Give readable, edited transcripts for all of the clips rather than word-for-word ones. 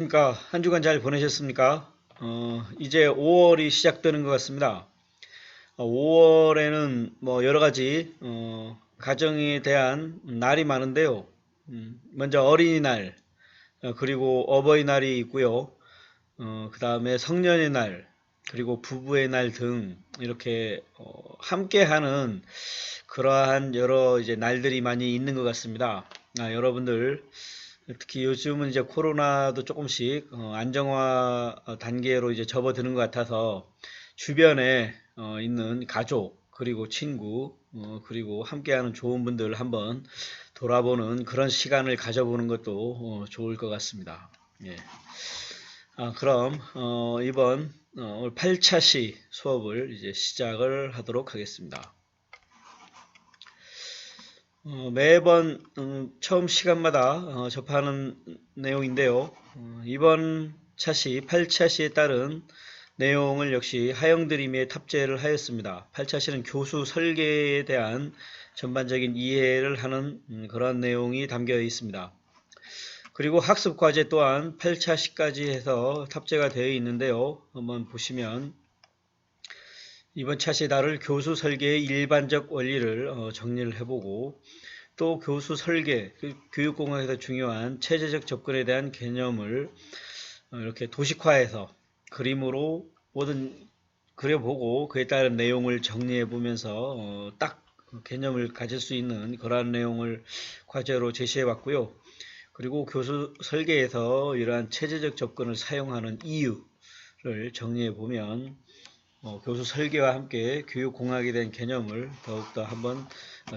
그러니까 한 주간 잘 보내셨습니까? 이제 5월이 시작되는 것 같습니다. 5월에는 뭐 여러 가지 가정에 대한 날이 많은데요. 먼저 어린이날, 그리고 어버이날이 있고요. 그 다음에 성년의 날, 그리고 부부의 날 등 이렇게 함께하는 그러한 여러 이제 날들이 많이 있는 것 같습니다. 여러분들 특히 요즘은 이제 코로나도 조금씩 안정화 단계로 이제 접어드는 것 같아서 주변에 있는 가족 그리고 친구 그리고 함께하는 좋은 분들 한번 돌아보는 그런 시간을 가져보는 것도 좋을 것 같습니다. 예. 그럼 이번 오늘 8차 시 수업을 이제 시작을 하도록 하겠습니다. 매번 처음 시간마다 접하는 내용인데요. 이번 차시 8차시에 따른 내용을 역시 하영드림에 탑재를 하였습니다. 8차시는 교수 설계에 대한 전반적인 이해를 하는 그런 내용이 담겨 있습니다. 그리고 학습 과제 또한 8차시까지 해서 탑재가 되어 있는데요. 한번 보시면 이번 차시에 다룰 교수 설계의 일반적 원리를 정리를 해보고 또 교수 설계, 교육공학에서 중요한 체제적 접근에 대한 개념을 이렇게 도식화해서 그림으로 뭐든 그려보고 그에 따른 내용을 정리해 보면서 딱 개념을 가질 수 있는 그러한 내용을 과제로 제시해 봤고요. 그리고 교수 설계에서 이러한 체제적 접근을 사용하는 이유를 정리해 보면 교수 설계와 함께 교육공학에 대한 개념을 더욱더 한번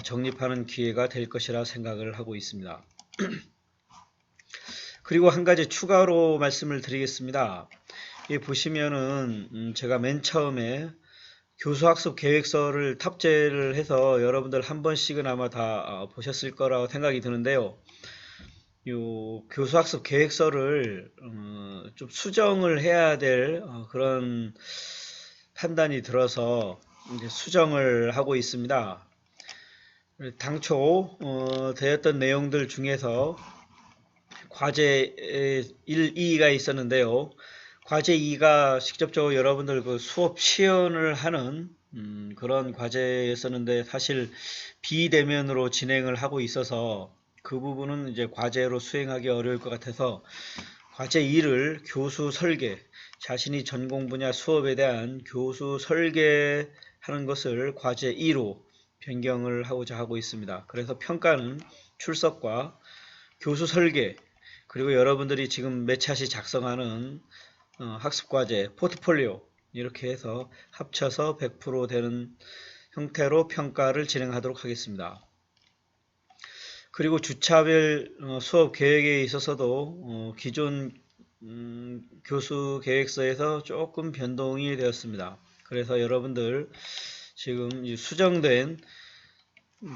정립하는 기회가 될 것이라 생각을 하고 있습니다. 그리고 한 가지 추가로 말씀을 드리겠습니다. 이 보시면은 제가 맨 처음에 교수학습 계획서를 탑재를 해서 여러분들 한 번씩은 아마 다 보셨을 거라고 생각이 드는데요. 요 교수학습 계획서를 좀 수정을 해야 될 그런 판단이 들어서 이제 수정을 하고 있습니다. 당초 되었던 내용들 중에서 과제 1, 2가 있었는데요. 과제 2가 직접적으로 여러분들 그 수업 시연을 하는 그런 과제였었는데 사실 비대면으로 진행을 하고 있어서 그 부분은 이제 과제로 수행하기 어려울 것 같아서 과제 2를 교수 설계, 자신이 전공 분야 수업에 대한 교수 설계하는 것을 과제 2로 변경을 하고자 하고 있습니다. 그래서 평가는 출석과 교수 설계, 그리고 여러분들이 지금 몇 차시 작성하는 학습과제, 포트폴리오 이렇게 해서 합쳐서 100% 되는 형태로 평가를 진행하도록 하겠습니다. 그리고 주차별 수업 계획에 있어서도 기존 교수 계획서에서 조금 변동이 되었습니다. 그래서 여러분들 지금 수정된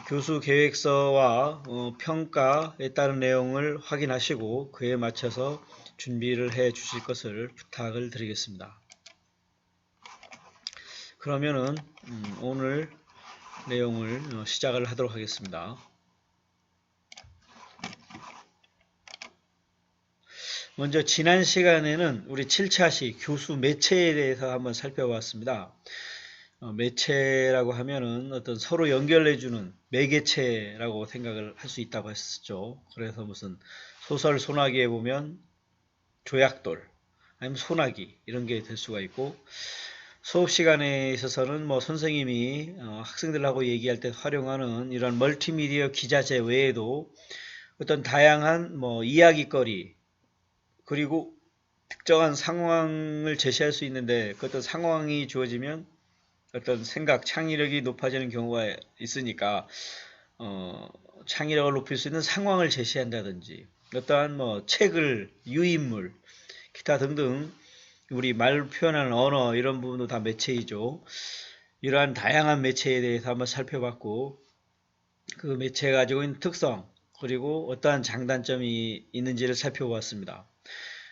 교수 계획서와 평가에 따른 내용을 확인하시고 그에 맞춰서 준비를 해 주실 것을 부탁을 드리겠습니다. 그러면은 오늘 내용을 시작을 하도록 하겠습니다. 먼저 지난 시간에는 우리 7차시 교수 매체에 대해서 한번 살펴봤습니다. 매체라고 하면은 어떤 서로 연결해주는 매개체라고 생각을 할 수 있다고 했었죠. 그래서 무슨 소설 소나기에 보면 조약돌, 아니면 소나기 이런 게 될 수가 있고 수업 시간에 있어서는 뭐 선생님이 학생들하고 얘기할 때 활용하는 이런 멀티미디어 기자재 외에도 어떤 다양한 뭐 이야기거리 그리고 특정한 상황을 제시할 수 있는데 그 어떤 상황이 주어지면 어떤 생각, 창의력이 높아지는 경우가 있으니까 창의력을 높일 수 있는 상황을 제시한다든지 어떠한 뭐 책을, 유인물, 기타 등등 우리 말로 표현하는 언어 이런 부분도 다 매체이죠. 이러한 다양한 매체에 대해서 한번 살펴봤고 그 매체가 가지고 있는 특성 그리고 어떠한 장단점이 있는지를 살펴보았습니다.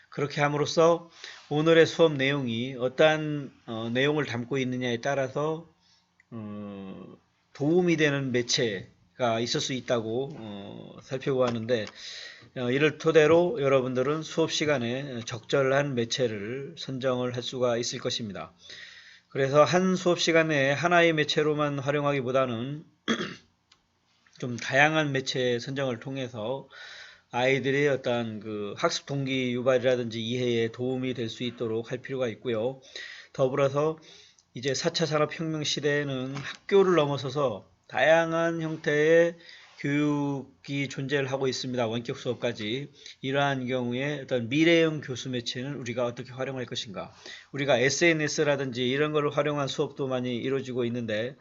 그렇게 함으로써 오늘의 수업 내용이 어떠한 내용을 담고 있느냐에 따라서 도움이 되는 매체 매체가 있을 수 있다고 살펴보았는데, 이를 토대로 여러분들은 수업 시간에 적절한 매체를 선정을 할 수가 있을 것입니다. 그래서 한 수업 시간에 하나의 매체로만 활용하기보다는 좀 다양한 매체 선정을 통해서 아이들의 어떤 그 학습 동기 유발이라든지 이해에 도움이 될 수 있도록 할 필요가 있고요. 더불어서 이제 4차 산업혁명 시대에는 학교를 넘어서서 다양한 형태의 교육이 존재를 하고 있습니다. 원격 수업까지. 이러한 경우에 어떤 미래형 교수 매체는 우리가 어떻게 활용할 것인가. 우리가 SNS라든지 이런 걸 활용한 수업도 많이 이루어지고 있는데,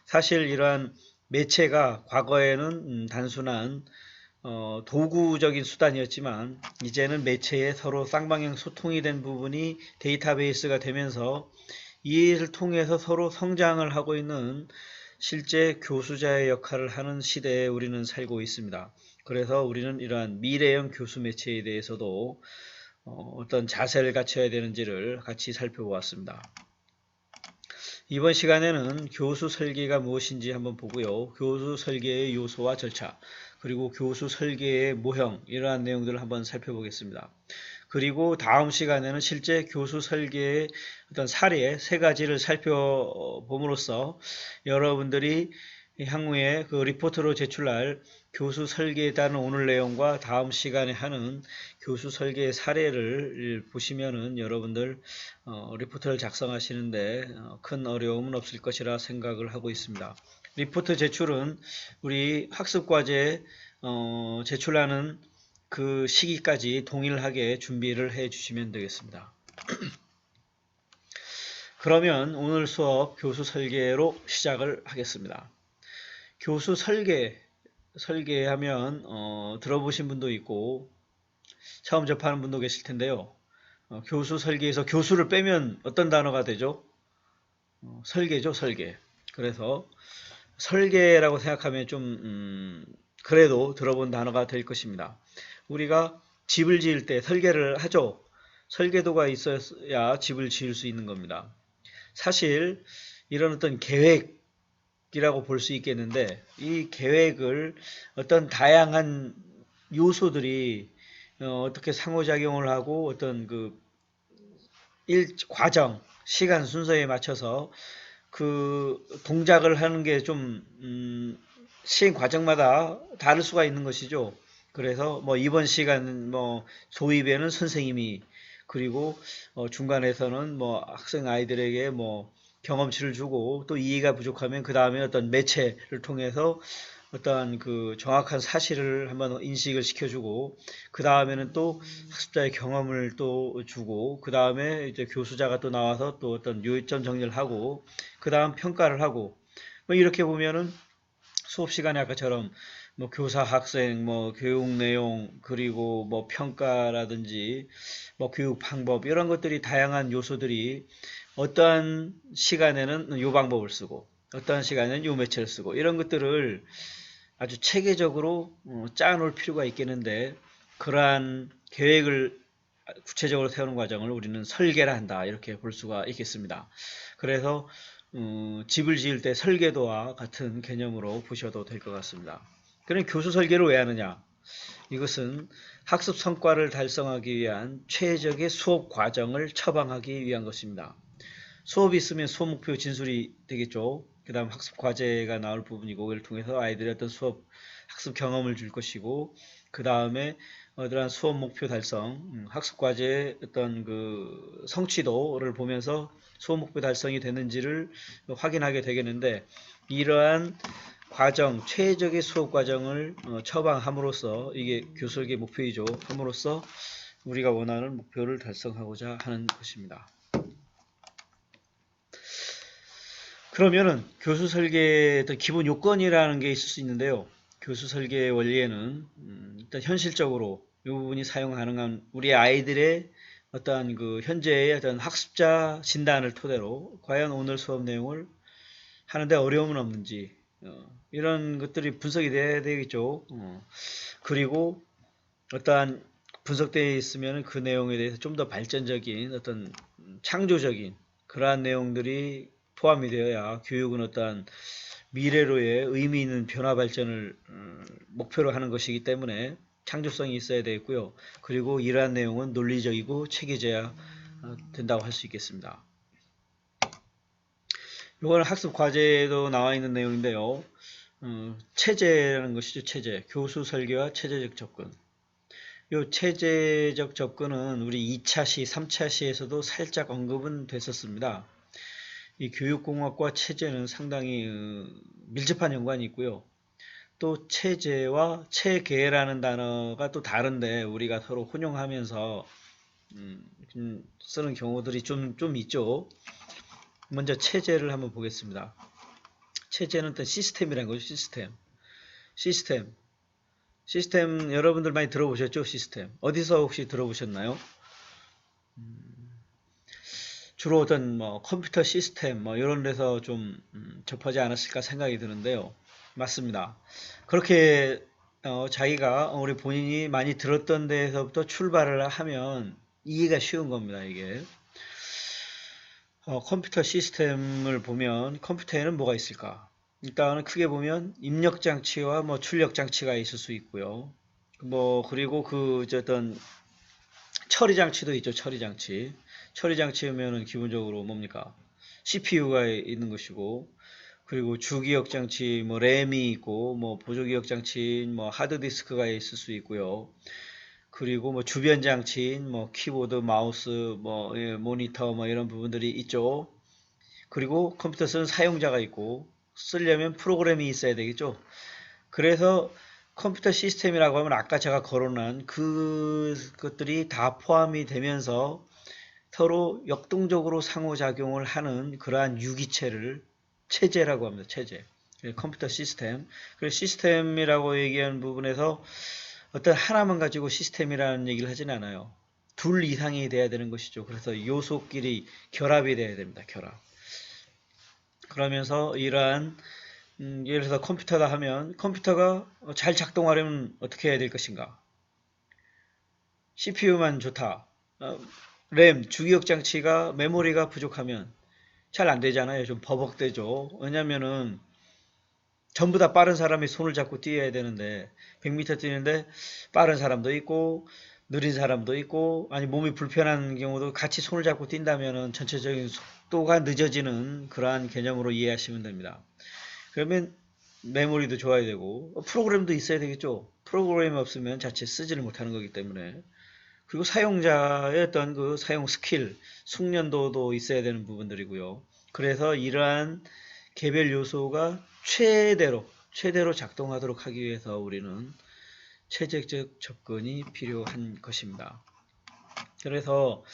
사실 이러한 매체가 과거에는 단순한 도구적인 수단이었지만, 이제는 매체에 서로 쌍방향 소통이 된 부분이 데이터베이스가 되면서 이를 통해서 서로 성장을 하고 있는 실제 교수자의 역할을 하는 시대에 우리는 살고 있습니다. 그래서 우리는 이러한 미래형 교수 매체에 대해서도 어떤 자세를 갖춰야 되는지를 같이 살펴보았습니다. 이번 시간에는 교수 설계가 무엇인지 한번 보고요. 교수 설계의 요소와 절차, 그리고 교수 설계의 모형, 이러한 내용들을 한번 살펴보겠습니다. 그리고 다음 시간에는 실제 교수 설계의 어떤 사례 3가지를 살펴봄으로써 여러분들이 향후에 그 리포트로 제출할 교수 설계에 따른 오늘 내용과 다음 시간에 하는 교수 설계의 사례를 보시면은 여러분들 리포트를 작성하시는데 큰 어려움은 없을 것이라 생각을 하고 있습니다. 리포트 제출은 우리 학습과제 제출하는 그 시기까지 동일하게 준비를 해 주시면 되겠습니다. 그러면 오늘 수업 교수 설계로 시작을 하겠습니다. 교수 설계하면 들어보신 분도 있고 처음 접하는 분도 계실 텐데요. 교수 설계에서 교수를 빼면 어떤 단어가 되죠? 설계죠, 설계. 그래서 설계라고 생각하면 좀 그래도 들어본 단어가 될 것입니다. 우리가 집을 지을 때 설계를 하죠. 설계도가 있어야 집을 지을 수 있는 겁니다. 사실 이런 어떤 계획이라고 볼 수 있겠는데, 이 계획을 어떤 다양한 요소들이 어떻게 상호작용을 하고 어떤 그 과정, 시간 순서에 맞춰서 그 동작을 하는 게 좀 시행 과정마다 다를 수가 있는 것이죠. 그래서 뭐 이번 시간 뭐 조입에는 선생님이, 그리고 중간에서는 뭐 학생 아이들에게 뭐 경험치를 주고, 또 이해가 부족하면 그 다음에 어떤 매체를 통해서 어떠한 그 정확한 사실을 한번 인식을 시켜주고, 그 다음에는 또 학습자의 경험을 또 주고, 그 다음에 이제 교수자가 또 나와서 또 어떤 요점 정리를 하고, 그 다음 평가를 하고, 뭐 이렇게 보면은 수업 시간에 아까처럼 뭐 교사, 학생, 뭐 교육 내용, 그리고 뭐 평가라든지 뭐 교육 방법, 이런 것들이 다양한 요소들이 어떠한 시간에는 요 방법을 쓰고, 어떠한 시간에는 요 매체를 쓰고, 이런 것들을 아주 체계적으로 짜놓을 필요가 있겠는데, 그러한 계획을 구체적으로 세우는 과정을 우리는 설계라 한다, 이렇게 볼 수가 있겠습니다. 그래서 집을 지을 때 설계도와 같은 개념으로 보셔도 될 것 같습니다. 그럼 교수 설계를 왜 하느냐? 이것은 학습 성과를 달성하기 위한 최적의 수업 과정을 처방하기 위한 것입니다. 수업이 있으면 수업 목표 진술이 되겠죠. 그 다음 학습 과제가 나올 부분이고, 이를 통해서 아이들의 어떤 수업 학습 경험을 줄 것이고, 그 다음에 어떠한 수업 목표 달성, 학습 과제의 어떤 그 성취도를 보면서 수업 목표 달성이 됐는지를 확인하게 되겠는데, 이러한 과정, 최적의 수업 과정을 처방함으로써, 이게 교수에게 목표이죠. 함으로써 우리가 원하는 목표를 달성하고자 하는 것입니다. 그러면은 교수 설계의 기본 요건이라는 게 있을 수 있는데요. 교수 설계 원리에는 일단 현실적으로 이 부분이 사용 가능한 우리 아이들의 어떠한 그 현재의 어떤 학습자 진단을 토대로 과연 오늘 수업 내용을 하는데 어려움은 없는지, 이런 것들이 분석이 돼야 되겠죠. 그리고 어떠한 분석되어 있으면 그 내용에 대해서 좀 더 발전적인 어떤 창조적인 그러한 내용들이 포함이 되어야 교육은 어떠한 미래로의 의미 있는 변화 발전을 목표로 하는 것이기 때문에 창조성이 있어야 되겠고요. 그리고 이러한 내용은 논리적이고 체계져야 된다고 할 수 있겠습니다. 이거는 학습 과제에도 나와 있는 내용인데요. 체제라는 것이죠. 체제. 교수 설계와 체제적 접근. 이 체제적 접근은 우리 2차 시, 3차 시에서도 살짝 언급은 됐었습니다. 이 교육공학과 체제는 상당히 밀접한 연관이 있고요. 또 체제와 체계라는 단어가 또 다른데 우리가 서로 혼용하면서 쓰는 경우들이 좀 있죠. 먼저 체제를 한번 보겠습니다. 체제는 어떤 시스템이라는 거죠. 시스템 여러분들 많이 들어보셨죠? 시스템 어디서 혹시 들어보셨나요? 주로 어떤 뭐 컴퓨터 시스템 뭐 이런 데서 좀 접하지 않았을까 생각이 드는데요. 맞습니다. 그렇게 자기가 우리 본인이 많이 들었던 데에서부터 출발을 하면 이해가 쉬운 겁니다. 이게 컴퓨터 시스템을 보면 컴퓨터에는 뭐가 있을까? 일단은 크게 보면 입력 장치와 뭐 출력 장치가 있을 수 있고요. 뭐 그리고 그 어떤 처리 장치도 있죠. 처리 장치면은 기본적으로 뭡니까? CPU가 있는 것이고, 그리고 주기억 장치, 뭐 램이 있고, 뭐 보조기억 장치, 뭐 하드디스크가 있을 수 있고요. 그리고 뭐 주변 장치인 뭐 키보드, 마우스, 뭐 모니터 뭐 이런 부분들이 있죠. 그리고 컴퓨터 쓰는 사용자가 있고, 쓰려면 프로그램이 있어야 되겠죠. 그래서 컴퓨터 시스템이라고 하면 아까 제가 거론한 그것들이 다 포함이 되면서 서로 역동적으로 상호작용을 하는 그러한 유기체를 체제라고 합니다. 체제. 컴퓨터 시스템. 그래서 시스템이라고 얘기하는 부분에서 어떤 하나만 가지고 시스템이라는 얘기를 하진 않아요. 둘 이상이 돼야 되는 것이죠. 그래서 요소끼리 결합이 돼야 됩니다. 결합. 그러면서 이러한 예를 들어서 컴퓨터다 하면 컴퓨터가 잘 작동하려면 어떻게 해야 될 것인가? CPU만 좋다. 램, 주기억 장치가 메모리가 부족하면 잘 안 되잖아요. 좀 버벅대죠. 왜냐면은 전부 다 빠른 사람이 손을 잡고 뛰어야 되는데 100m 뛰는데 빠른 사람도 있고 느린 사람도 있고 아니 몸이 불편한 경우도 같이 손을 잡고 뛴다면은 전체적인 속도가 늦어지는 그러한 개념으로 이해하시면 됩니다. 그러면 메모리도 좋아야 되고 프로그램도 있어야 되겠죠. 프로그램이 없으면 자체 쓰지를 못하는 거기 때문에 그리고 사용자의 어떤 그 사용 스킬, 숙련도도 있어야 되는 부분들이고요. 그래서 이러한 개별 요소가 최대로 작동하도록 하기 위해서 우리는 체제적 접근이 필요한 것입니다. 그래서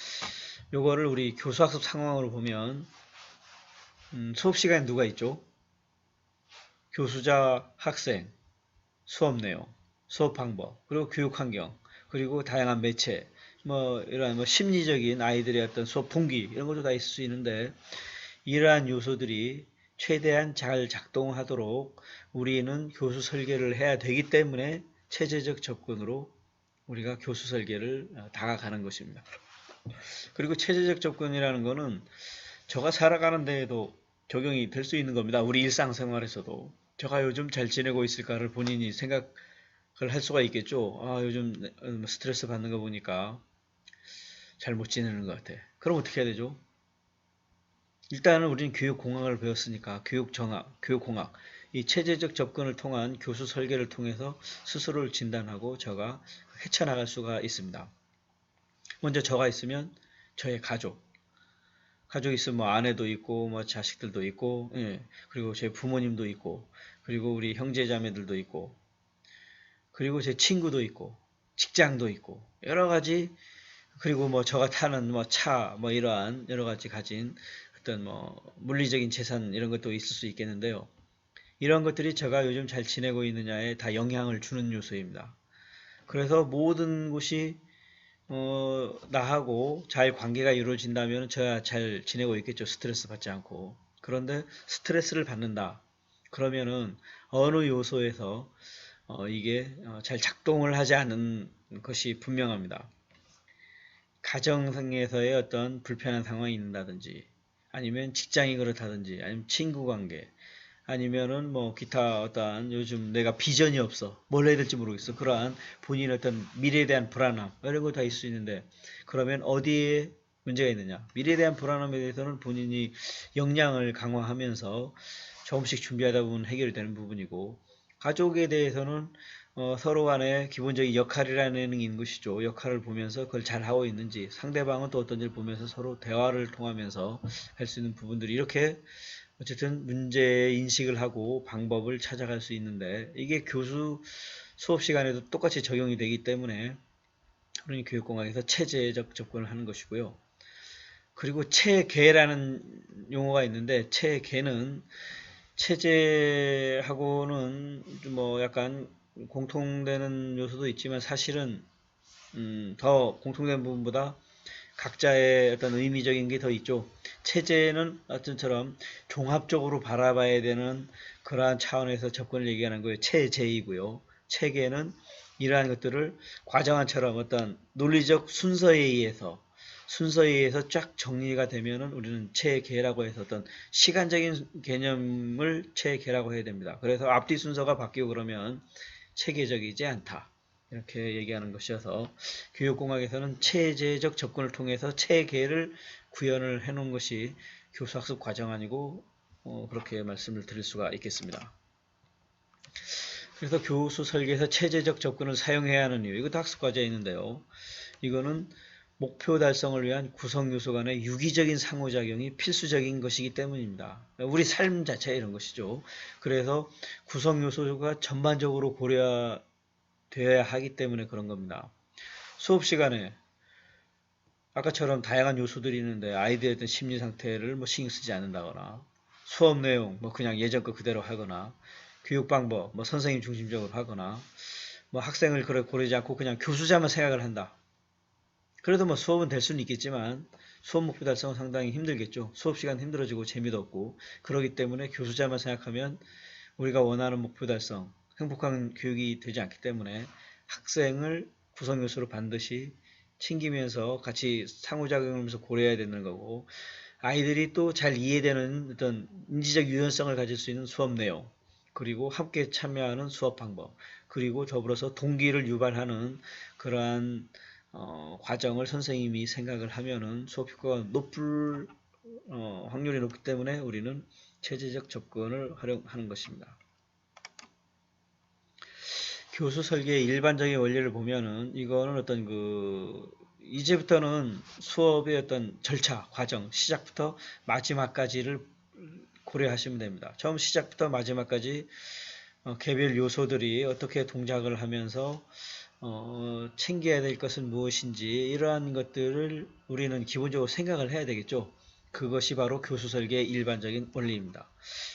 요거를 우리 교수학습 상황으로 보면 수업 시간에 누가 있죠? 교수자, 학생, 수업 내용, 수업 방법, 그리고 교육 환경, 그리고 다양한 매체, 뭐 이러한 뭐 심리적인 아이들의 어떤 수업 동기 이런 것도 다 있을 수 있는데 이러한 요소들이 최대한 잘 작동하도록 우리는 교수 설계를 해야 되기 때문에 체제적 접근으로 우리가 교수 설계를 다가가는 것입니다. 그리고 체제적 접근이라는 것은 저가 살아가는 데에도 적용이 될 수 있는 겁니다. 우리 일상생활에서도 저가 요즘 잘 지내고 있을까를 본인이 생각을 할 수가 있겠죠. 아, 요즘 스트레스 받는 거 보니까 잘 못 지내는 것 같아. 그럼 어떻게 해야 되죠? 일단은 우리는 교육공학을 배웠으니까 교육정학, 교육공학, 이 체제적 접근을 통한 교수 설계를 통해서 스스로를 진단하고 저가 헤쳐나갈 수가 있습니다. 먼저 저가 있으면 저의 가족이 있으면 뭐 아내도 있고 뭐 자식들도 있고 예, 그리고 제 부모님도 있고 그리고 우리 형제자매들도 있고 그리고 제 친구도 있고 직장도 있고 여러 가지 그리고 뭐 저가 타는 뭐 차 뭐 이러한 여러 가지 가진 어떤 뭐 물리적인 재산 이런 것도 있을 수 있겠는데요. 이런 것들이 제가 요즘 잘 지내고 있느냐에 다 영향을 주는 요소입니다. 그래서 모든 곳이 나하고 잘 관계가 이루어진다면 저야 잘 지내고 있겠죠. 스트레스 받지 않고. 그런데 스트레스를 받는다. 그러면은 어느 요소에서 이게 잘 작동을 하지 않는 것이 분명합니다. 가정상에서의 어떤 불편한 상황이 있는다든지 아니면 직장이 그렇다든지 아니면 친구 관계 아니면은 뭐 기타 어떠한 요즘 내가 비전이 없어. 뭘 해야 될지 모르겠어. 그러한 본인의 어떤 미래에 대한 불안함 이런 거 다 있을 수 있는데 그러면 어디에 문제가 있느냐? 미래에 대한 불안함에 대해서는 본인이 역량을 강화하면서 조금씩 준비하다 보면 해결이 되는 부분이고 가족에 대해서는 서로 간에 기본적인 역할이라는 게 있는 것이죠. 역할을 보면서 그걸 잘 하고 있는지 상대방은 또 어떤지를 보면서 서로 대화를 통하면서 할 수 있는 부분들이 이렇게 어쨌든 문제 인식을 하고 방법을 찾아갈 수 있는데 이게 교수 수업 시간에도 똑같이 적용이 되기 때문에 그러니 교육공학에서 체제적 접근을 하는 것이고요. 그리고 체계라는 용어가 있는데 체계는 체제하고는 뭐 약간 공통되는 요소도 있지만 사실은 더 공통된 부분보다 각자의 어떤 의미적인 게 더 있죠. 체제는 어떤처럼 종합적으로 바라봐야 되는 그러한 차원에서 접근을 얘기하는 거예요. 체제이고요. 체계는 이러한 것들을 과정안처럼 어떤 논리적 순서에 의해서 쫙 정리가 되면은 우리는 체계라고 해서 어떤 시간적인 개념을 체계라고 해야 됩니다. 그래서 앞뒤 순서가 바뀌고 그러면 체계적이지 않다. 이렇게 얘기하는 것이어서 교육공학에서는 체제적 접근을 통해서 체계를 구현을 해놓은 것이 교수학습 과정아니고 그렇게 말씀을 드릴 수가 있겠습니다. 그래서 교수 설계에서 체제적 접근을 사용해야 하는 이유 이것도 학습 과제에 있는데요. 이거는 목표 달성을 위한 구성 요소 간의 유기적인 상호작용이 필수적인 것이기 때문입니다. 우리 삶 자체 이런 것이죠. 그래서 구성 요소가 전반적으로 고려되어야 하기 때문에 그런 겁니다. 수업 시간에 아까처럼 다양한 요소들이 있는데 아이들의 어떤 심리 상태를 뭐 신경 쓰지 않는다거나 수업 내용 뭐 그냥 예전 거 그대로 하거나 교육 방법 뭐 선생님 중심적으로 하거나 뭐 학생을 그래 고르지 않고 그냥 교수자만 생각을 한다. 그래도 뭐 수업은 될 수는 있겠지만 수업 목표 달성은 상당히 힘들겠죠. 수업 시간 힘들어지고 재미도 없고 그러기 때문에 교수자만 생각하면 우리가 원하는 목표 달성, 행복한 교육이 되지 않기 때문에 학생을 구성 요소로 반드시 챙기면서 같이 상호작용하면서 고려해야 되는 거고 아이들이 또 잘 이해되는 어떤 인지적 유연성을 가질 수 있는 수업 내용 그리고 함께 참여하는 수업 방법 그리고 더불어서 동기를 유발하는 그러한 과정을 선생님이 생각을 하면은 수업 효과가 높을 확률이 높기 때문에 우리는 체제적 접근을 활용하는 것입니다. 교수 설계의 일반적인 원리를 보면은 이거는 어떤 이제부터는 수업의 어떤 절차, 과정, 시작부터 마지막까지를 고려하시면 됩니다. 처음 시작부터 마지막까지 개별 요소들이 어떻게 동작을 하면서 챙겨야 될 것은 무엇인지 이러한 것들을 우리는 기본적으로 생각을 해야 되겠죠. 그것이 바로 교수 설계의 일반적인 원리입니다.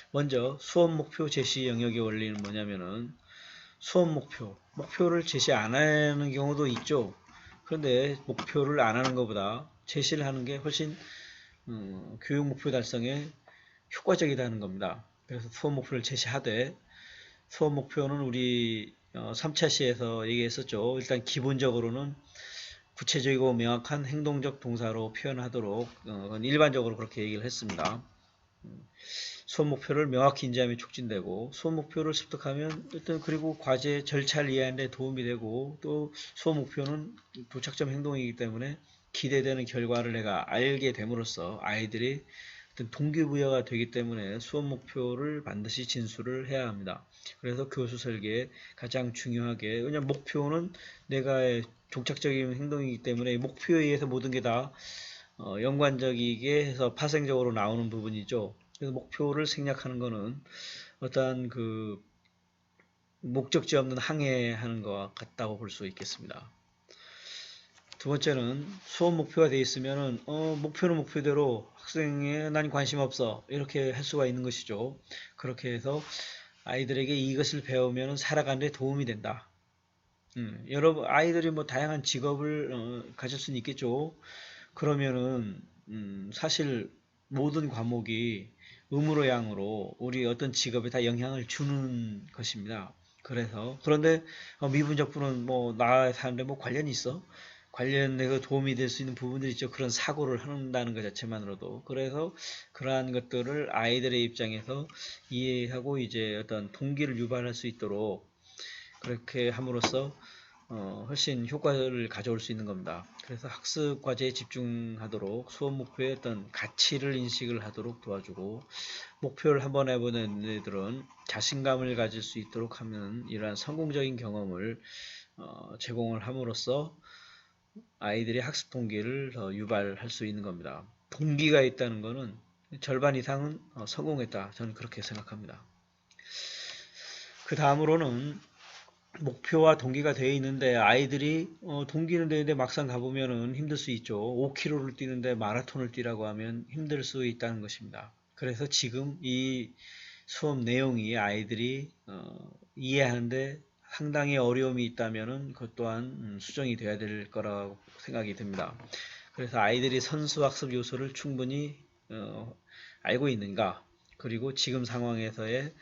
먼저 수업 목표 제시 영역의 원리는 뭐냐면은 수업 목표를 제시 안 하는 경우도 있죠. 그런데 목표를 안 하는 것보다 제시를 하는 게 훨씬 교육 목표 달성에 효과적이라는 겁니다. 그래서 수업 목표를 제시하되 수업 목표는 우리 3차 시에서 얘기했었죠. 일단 기본적으로는 구체적이고 명확한 행동적 동사로 표현하도록 일반적으로 그렇게 얘기를 했습니다. 수업 목표를 명확히 인지하면 촉진되고 수업 목표를 습득하면 일단 그리고 과제 절차를 이해하는 데 도움이 되고 또 수업 목표는 도착점 행동이기 때문에 기대되는 결과를 내가 알게 됨으로써 아이들이 어떤 동기부여가 되기 때문에 수업 목표를 반드시 진수를 해야 합니다. 그래서 교수 설계에 가장 중요하게 왜냐하면 목표는 내가 종착적인 행동이기 때문에 목표에 의해서 모든 게 다 연관적이게 해서 파생적으로 나오는 부분이죠. 그래서 목표를 생략하는 것은 어떠한 목적지 없는 항해하는 것 같다고 볼 수 있겠습니다. 두 번째는 수업 목표가 되어 있으면은 목표는 목표대로 학생에 난 관심 없어 이렇게 할 수가 있는 것이죠. 그렇게 해서 아이들에게 이것을 배우면 살아가는 데 도움이 된다. 여러분 아이들이 뭐 다양한 직업을 가질 수는 있겠죠. 그러면은 사실 모든 과목이 음으로 양으로 우리 어떤 직업에 다 영향을 주는 것입니다. 그래서 그런데 미분적분은 뭐 나 사는데 뭐 관련이 있어? 관련해서 도움이 될 수 있는 부분들이 있죠. 그런 사고를 한다는 것 자체만으로도. 그래서 그러한 것들을 아이들의 입장에서 이해하고 이제 어떤 동기를 유발할 수 있도록 그렇게 함으로써 훨씬 효과를 가져올 수 있는 겁니다. 그래서 학습 과제에 집중하도록 수업 목표의 어떤 가치를 인식을 하도록 도와주고 목표를 한번 해보는 애들은 자신감을 가질 수 있도록 하는 이러한 성공적인 경험을 제공을 함으로써 아이들이 학습 동기를 더 유발할 수 있는 겁니다. 동기가 있다는 것은 절반 이상은 성공했다. 저는 그렇게 생각합니다. 그 다음으로는 목표와 동기가 되어 있는데 아이들이 동기는 되는데 막상 가보면은 힘들 수 있죠. 5km를 뛰는데 마라톤을 뛰라고 하면 힘들 수 있다는 것입니다. 그래서 지금 이 수업 내용이 아이들이 이해하는데 상당히 어려움이 있다면은 그것 또한 수정이 돼야 될 거라고 생각이 듭니다. 그래서 아이들이 선수학습 요소를 충분히 알고 있는가, 그리고 지금 상황에서의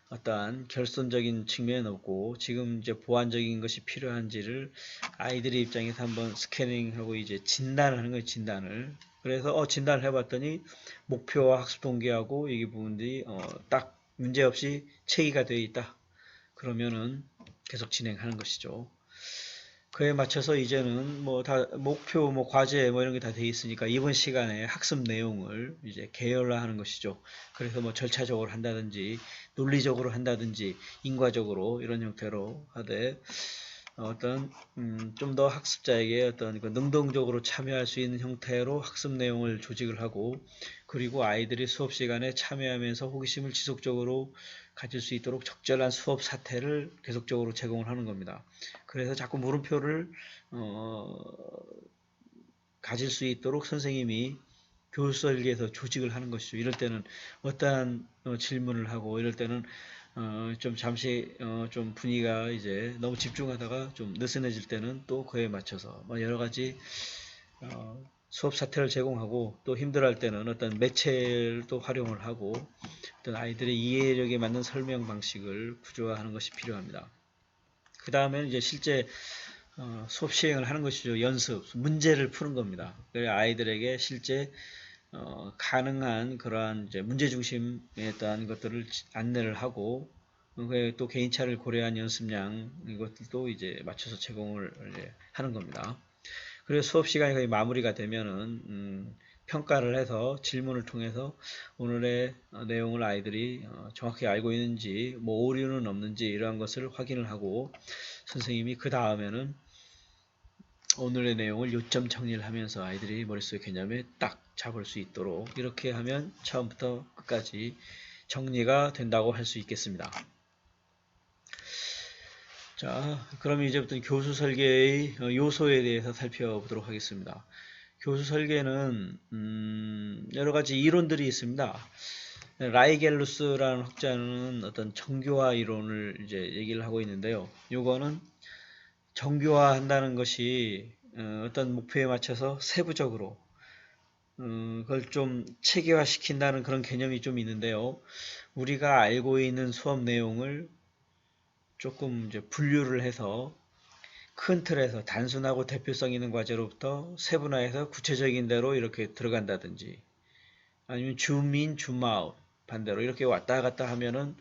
어떠한 결손적인 측면은 없고 지금 이제 보완적인 것이 필요한지를 아이들의 입장에서 한번 스캐닝하고 이제 진단을 하는 거예요. 진단을. 그래서 진단을 해봤더니 목표와 학습 동기하고 이 부분들이 딱 문제없이 체계가 되어 있다. 그러면은 계속 진행하는 것이죠. 그에 맞춰서 이제는 뭐 다 목표, 뭐 과제 뭐 이런 게 다 돼 있으니까 이번 시간에 학습 내용을 이제 계열화하는 것이죠. 그래서 뭐 절차적으로 한다든지 논리적으로 한다든지 인과적으로 이런 형태로 하되 어떤 좀 더 학습자에게 어떤 그 능동적으로 참여할 수 있는 형태로 학습 내용을 조직을 하고 그리고 아이들이 수업 시간에 참여하면서 호기심을 지속적으로 가질 수 있도록 적절한 수업 사태를 계속적으로 제공을 하는 겁니다. 그래서 자꾸 물음표를 가질 수 있도록 선생님이 교수 설계에서 조직을 하는 것이죠. 이럴 때는 어떠한 질문을 하고 이럴 때는 좀 잠시 좀 분위기가 이제 너무 집중하다가 좀 느슨해질 때는 또 그에 맞춰서 뭐 여러 가지 수업 사태를 제공하고 또 힘들어할 때는 어떤 매체를 또 활용을 하고 어떤 아이들의 이해력에 맞는 설명 방식을 구조화하는 것이 필요합니다. 그 다음에는 이제 실제 수업 시행을 하는 것이죠. 연습, 문제를 푸는 겁니다. 아이들에게 실제 가능한 그러한 이제 문제 중심에 대한 것들을 안내를 하고 또 개인차를 고려한 연습량 이것들도 이제 맞춰서 제공을 이제 하는 겁니다. 그래서 수업 시간이 거의 마무리가 되면은 평가를 해서 질문을 통해서 오늘의 내용을 아이들이 정확히 알고 있는지 뭐 오류는 없는지 이러한 것을 확인을 하고 선생님이 그 다음에는 오늘의 내용을 요점 정리를 하면서 아이들이 머릿속에 개념에 딱 잡을 수 있도록 이렇게 하면 처음부터 끝까지 정리가 된다고 할 수 있겠습니다. 자, 그럼 이제부터 교수 설계의 요소에 대해서 살펴보도록 하겠습니다. 교수 설계는 여러 가지 이론들이 있습니다. 라이겔루스라는 학자는 어떤 정교화 이론을 이제 얘기를 하고 있는데요. 요거는 정교화한다는 것이 어떤 목표에 맞춰서 세부적으로 그걸 좀 체계화시킨다는 그런 개념이 좀 있는데요. 우리가 알고 있는 수업 내용을 조금 이제 분류를 해서 큰 틀에서 단순하고 대표성 있는 과제로부터 세분화해서 구체적인 대로 이렇게 들어간다든지 아니면 줌인, 줌아웃 반대로 이렇게 왔다 갔다 하면은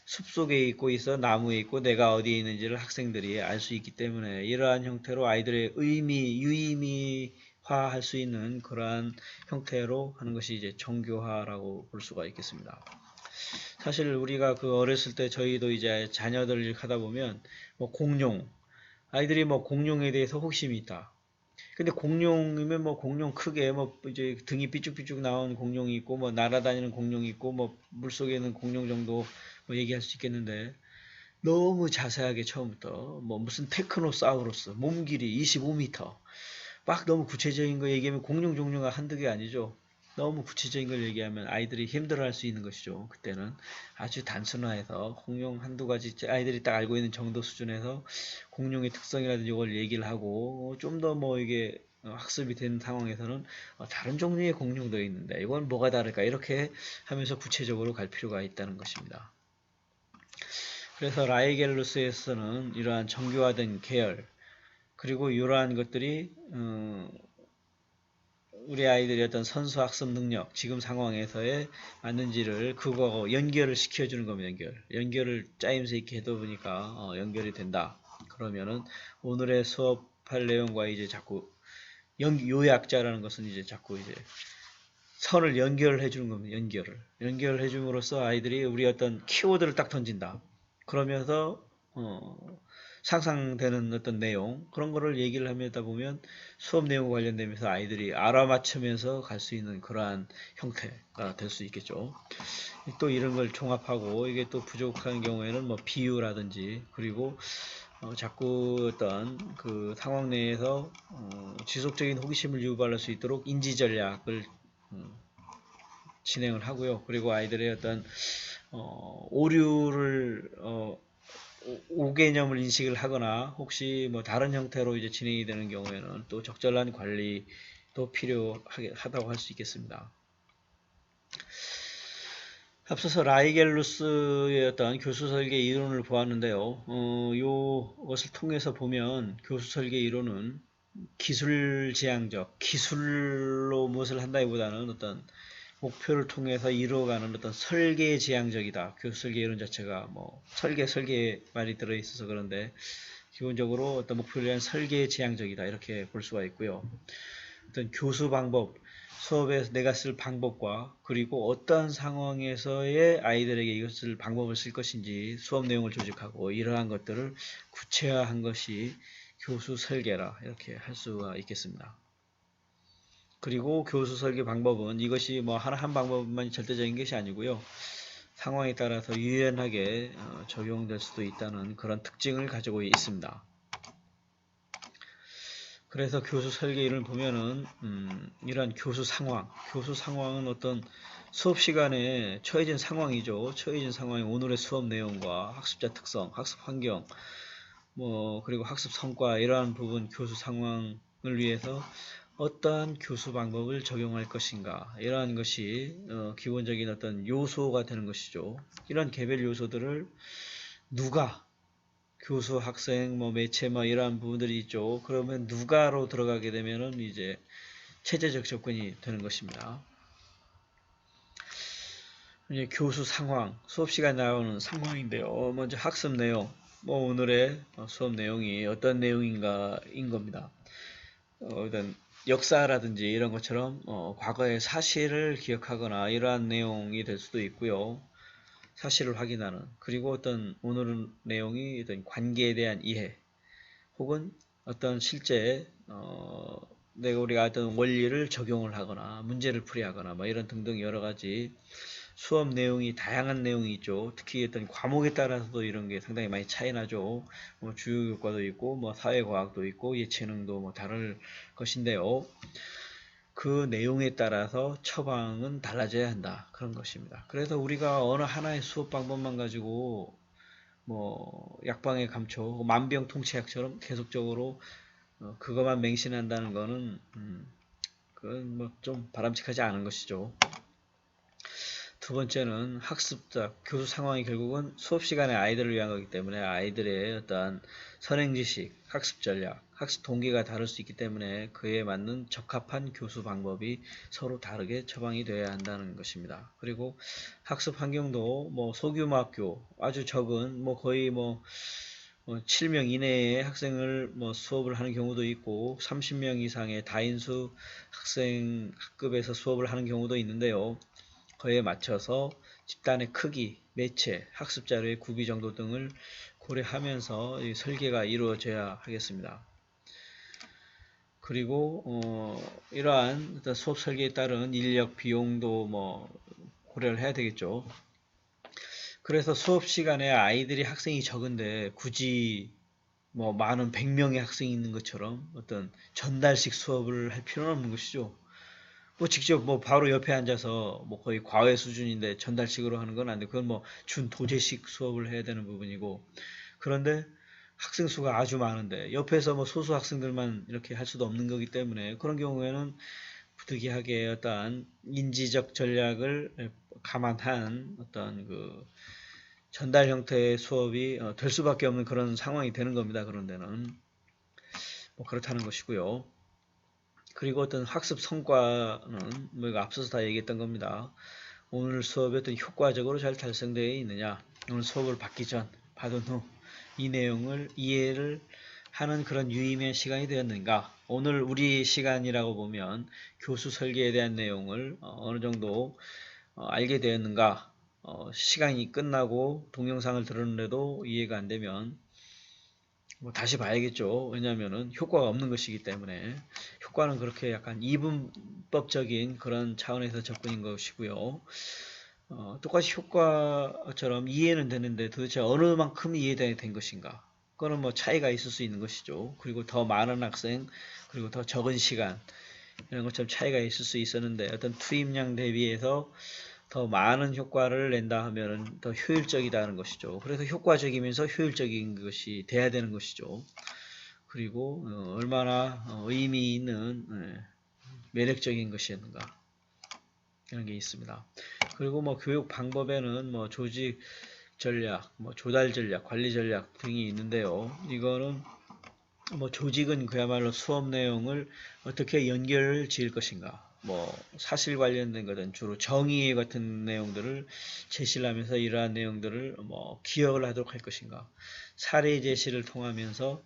숲속에 있어 나무에 있고 내가 어디에 있는지를 학생들이 알 수 있기 때문에 이러한 형태로 아이들의 유의미화 할 수 있는 그러한 형태로 하는 것이 이제 정교화라고 볼 수가 있겠습니다. 사실 우리가 그 어렸을 때 저희도 이제 자녀들 하다 보면 뭐 공룡 아이들이 뭐 공룡에 대해서 호기심이 있다. 근데 공룡이면 뭐 공룡 크게 뭐 이제 등이 삐쭉삐쭉 나온 공룡이 있고 뭐 날아다니는 공룡이 있고 뭐 물속에 있는 공룡 정도 뭐 얘기할 수 있겠는데 너무 자세하게 처음부터 뭐 무슨 테크노사우루스 몸 길이 25m 막 너무 구체적인 거 얘기하면 공룡 종류가 한두 개 아니죠. 너무 구체적인 걸 얘기하면 아이들이 힘들어할 수 있는 것이죠. 그때는 아주 단순화해서 공룡 한두 가지 아이들이 딱 알고 있는 정도 수준에서 공룡의 특성이라든지 이걸 얘기를 하고 좀 더 뭐 이게 학습이 되는 상황에서는 다른 종류의 공룡도 있는데 이건 뭐가 다를까 이렇게 하면서 구체적으로 갈 필요가 있다는 것입니다. 그래서 라이겔루스에서는 이러한 정교화된 계열 그리고 이러한 것들이 우리 아이들의 어떤 선수학습 능력, 지금 상황에서의 맞는지를 그거하고 연결을 시켜주는 겁니다. 연결을 짜임새 있게 해도 보니까 연결이 된다. 그러면은 오늘의 수업할 내용과 이제 자꾸 요약자라는 것은 이제 자꾸 이제 선을 연결해 주는 겁니다. 연결해 줌으로써 아이들이 우리 어떤 키워드를 딱 던진다. 그러면서 상상되는 어떤 내용, 그런 거를 얘기를 하다 보면 수업 내용과 관련되면서 아이들이 알아맞히면서 갈 수 있는 그러한 형태가 될 수 있겠죠. 또 이런 걸 종합하고 이게 또 부족한 경우에는 뭐 비유라든지, 그리고 자꾸 어떤 그 상황 내에서 지속적인 호기심을 유발할 수 있도록 인지 전략을 진행을 하고요. 그리고 아이들의 어떤 오류를 오개념을 인식을 하거나 혹시 뭐 다른 형태로 이제 진행이 되는 경우에는 또 적절한 관리도 필요하다고 할 수 있겠습니다. 앞서서 라이겔루스의 어떤 교수 설계 이론을 보았는데요. 이것을 통해서 보면 교수 설계 이론은 기술지향적, 기술로 무엇을 한다기보다는 어떤 목표를 통해서 이루어가는 어떤 설계지향적이다. 교수 설계 이론 자체가 뭐 설계 말이 들어있어서 그런데 기본적으로 어떤 목표를 위한 설계지향적이다. 이렇게 볼 수가 있고요. 어떤 교수 방법, 수업에서 내가 쓸 방법과 그리고 어떠한 상황에서의 아이들에게 이것을 방법을 쓸 것인지 수업 내용을 조직하고 이러한 것들을 구체화한 것이 교수 설계라 이렇게 할 수가 있겠습니다. 그리고 교수 설계 방법은 이것이 뭐 한 방법만 절대적인 것이 아니고요. 상황에 따라서 유연하게 적용될 수도 있다는 그런 특징을 가지고 있습니다. 그래서 교수 설계를 보면은 이러한 교수 상황은 어떤 수업 시간에 처해진 상황이죠. 처해진 상황이 오늘의 수업 내용과 학습자 특성, 학습 환경, 뭐 그리고 학습 성과 이러한 부분 교수 상황을 위해서 어떠한 교수 방법을 적용할 것인가 이러한 것이 기본적인 어떤 요소가 되는 것이죠. 이런 개별 요소들을 누가 교수, 학생, 뭐 매체 뭐 이러한 부분들이 있죠. 그러면 누가로 들어가게 되면은 이제 체제적 접근이 되는 것입니다. 이제 교수 상황, 수업 시간에 나오는 상황인데요. 먼저 학습 내용, 뭐 오늘의 수업 내용이 어떤 내용인가인 겁니다. 일단 역사라든지 이런 것처럼 과거의 사실을 기억하거나 이러한 내용이 될 수도 있고요. 사실을 확인하는, 그리고 어떤 오늘 내용이 어떤 관계에 대한 이해 혹은 어떤 실제 내가 우리가 어떤 원리를 적용을 하거나 문제를 풀이하거나 뭐 이런 등등 여러 가지 수업 내용이 다양한 내용이 있죠. 특히 어떤 과목에 따라서도 이런 게 상당히 많이 차이 나죠. 뭐 주요교과도 있고 뭐 사회과학도 있고 예체능도 뭐 다를 것인데요. 그 내용에 따라서 처방은 달라져야 한다. 그런 것입니다. 그래서 우리가 어느 하나의 수업 방법만 가지고 뭐 약방의 감초, 만병통치약처럼 계속적으로 그것만 맹신한다는 거는 그건 뭐 좀 바람직하지 않은 것이죠. 두 번째는 학습자, 교수 상황이 결국은 수업 시간에 아이들을 위한 거기 때문에 아이들의 어떠한 선행지식, 학습 전략, 학습 동기가 다를 수 있기 때문에 그에 맞는 적합한 교수 방법이 서로 다르게 처방이 되어야 한다는 것입니다. 그리고 학습 환경도 뭐 소규모 학교, 아주 적은 뭐 거의 뭐 7명 이내의 학생을 뭐 수업을 하는 경우도 있고 30명 이상의 다인수 학생 학급에서 수업을 하는 경우도 있는데요. 그에 맞춰서 집단의 크기, 매체, 학습 자료의 구비 정도 등을 고려하면서 설계가 이루어져야 하겠습니다. 그리고 이러한 수업 설계에 따른 인력, 비용도 뭐 고려를 해야 되겠죠. 그래서 수업 시간에 아이들이 학생이 적은데 굳이 뭐 많은 100명의 학생이 있는 것처럼 어떤 전달식 수업을 할 필요는 없는 것이죠. 뭐 직접 뭐 바로 옆에 앉아서 뭐 거의 과외 수준인데 전달식으로 하는 건 안 돼. 그건 뭐 준도제식 수업을 해야 되는 부분이고. 그런데 학생 수가 아주 많은데 옆에서 뭐 소수 학생들만 이렇게 할 수도 없는 거기 때문에 그런 경우에는 부득이하게 어떠한 인지적 전략을 감안한 어떤 그 전달 형태의 수업이 될 수밖에 없는 그런 상황이 되는 겁니다. 그런 데는. 뭐 그렇다는 것이고요. 그리고 어떤 학습 성과는 뭐 이거 앞서서 다 얘기했던 겁니다. 오늘 수업이 어떤 효과적으로 잘 달성되어 있느냐, 오늘 수업을 받기 전, 받은 후 이 내용을 이해를 하는 그런 유의미한 시간이 되었는가. 오늘 우리 시간이라고 보면 교수 설계에 대한 내용을 어느 정도 알게 되었는가. 시간이 끝나고 동영상을 들었는데도 이해가 안 되면 뭐 다시 봐야겠죠. 왜냐하면은 효과가 없는 것이기 때문에. 효과는 그렇게 약간 이분법적인 그런 차원에서 접근인 것이고요. 똑같이 효과처럼 이해는 되는데 도대체 어느 만큼 이해된 것인가? 그거는 뭐 차이가 있을 수 있는 것이죠. 그리고 더 많은 학생, 그리고 더 적은 시간, 이런 것처럼 차이가 있을 수 있었는데 어떤 투입량 대비해서 더 많은 효과를 낸다 하면은 더 효율적이다는 것이죠. 그래서 효과적이면서 효율적인 것이 돼야 되는 것이죠. 그리고 얼마나 의미 있는 매력적인 것이었는가, 이런 게 있습니다. 그리고 뭐 교육 방법에는 뭐 조직 전략, 뭐 조달 전략, 관리 전략 등이 있는데요. 이거는 뭐 조직은 그야말로 수업 내용을 어떻게 연결을 지을 것인가, 뭐 사실 관련된 것은 주로 정의 같은 내용들을 제시를 하면서 이러한 내용들을 뭐 기억을 하도록 할 것인가, 사례 제시를 통하면서